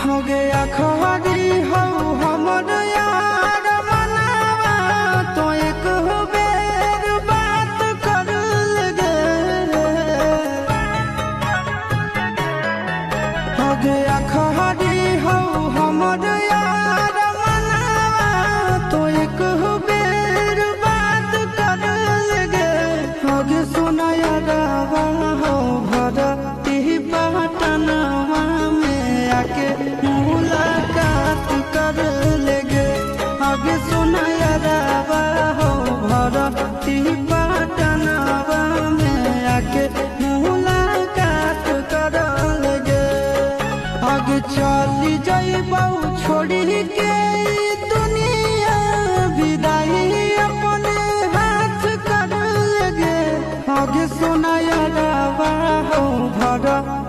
हो गया खरी हो हमर यार मनावा तो एक बेर बात कर लगे हो गया खरी हो हमर यार मनावा तो एक बेर बात कर लगे हो गे सोना यारवा हो भरती पटनवा में आके मुलाकात कर लेगे आगे सुना यारवा हो भरती पटनवा में आके मुलाकात कर लेगे आगे चली जाइबौ छोड़ी के ई दुनिया विदाई अपने हाथ कर लेगे आगे सुना यारवा हो भरती